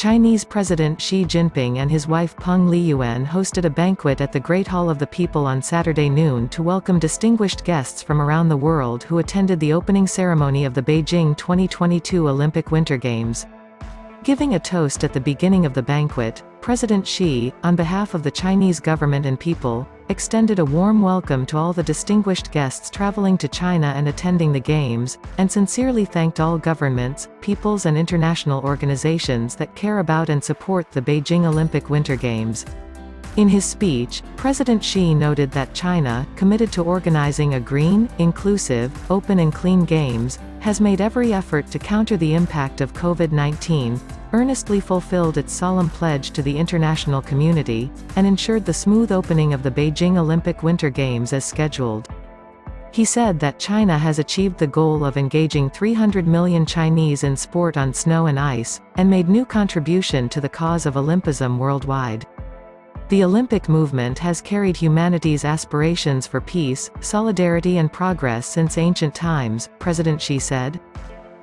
Chinese President Xi Jinping and his wife Peng Liyuan hosted a banquet at the Great Hall of the People on Saturday noon to welcome distinguished guests from around the world who attended the opening ceremony of the Beijing 2022 Olympic Winter Games. Giving a toast at the beginning of the banquet, President Xi, on behalf of the Chinese government and people, extended a warm welcome to all the distinguished guests traveling to China and attending the Games, and sincerely thanked all governments, peoples and international organizations that care about and support the Beijing Olympic Winter Games. In his speech, President Xi noted that China, committed to organizing a green, inclusive, open and clean Games, has made every effort to counter the impact of COVID-19, earnestly fulfilled its solemn pledge to the international community, and ensured the smooth opening of the Beijing Olympic Winter Games as scheduled. He said that China has achieved the goal of engaging 300 million Chinese in sport on snow and ice, and made new contribution to the cause of Olympism worldwide. The Olympic movement has carried humanity's aspirations for peace, solidarity and progress since ancient times, President Xi said.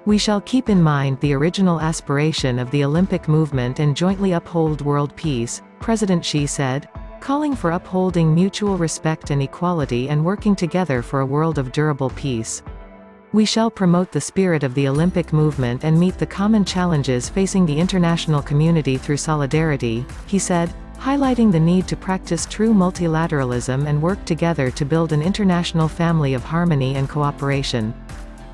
We shall keep in mind the original aspiration of the Olympic movement and jointly uphold world peace, President Xi said, calling for upholding mutual respect and equality and working together for a world of durable peace. We shall promote the spirit of the Olympic movement and meet the common challenges facing the international community through solidarity, he said, highlighting the need to practice true multilateralism and work together to build an international family of harmony and cooperation.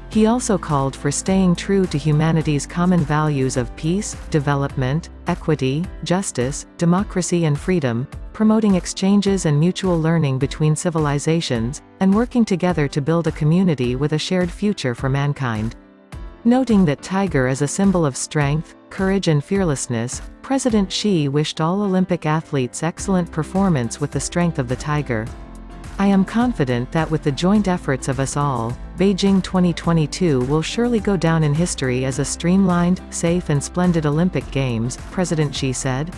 He also called for staying true to humanity's common values of peace, development, equity, justice, democracy and freedom, promoting exchanges and mutual learning between civilizations, and working together to build a community with a shared future for mankind. Noting that tiger is a symbol of strength, courage and fearlessness, President Xi wished all Olympic athletes excellent performance with the strength of the tiger. I am confident that with the joint efforts of us all, Beijing 2022 will surely go down in history as a streamlined, safe and splendid Olympic Games, President Xi said.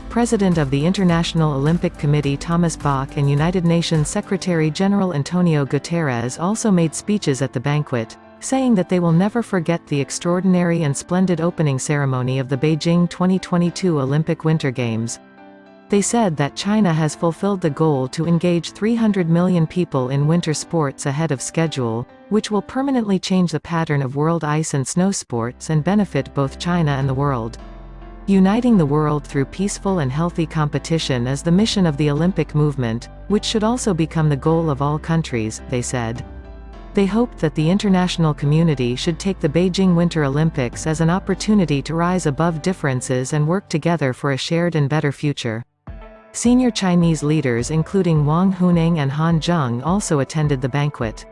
President of the International Olympic Committee Thomas Bach and United Nations Secretary-General Antonio Guterres also made speeches at the banquet, saying that they will never forget the extraordinary and splendid opening ceremony of the Beijing 2022 Olympic Winter Games. They said that China has fulfilled the goal to engage 300 million people in winter sports ahead of schedule, which will permanently change the pattern of world ice and snow sports and benefit both China and the world. Uniting the world through peaceful and healthy competition is the mission of the Olympic movement, which should also become the goal of all countries, they said. They hoped that the international community should take the Beijing Winter Olympics as an opportunity to rise above differences and work together for a shared and better future. Senior Chinese leaders including Wang Huning and Han Zheng also attended the banquet.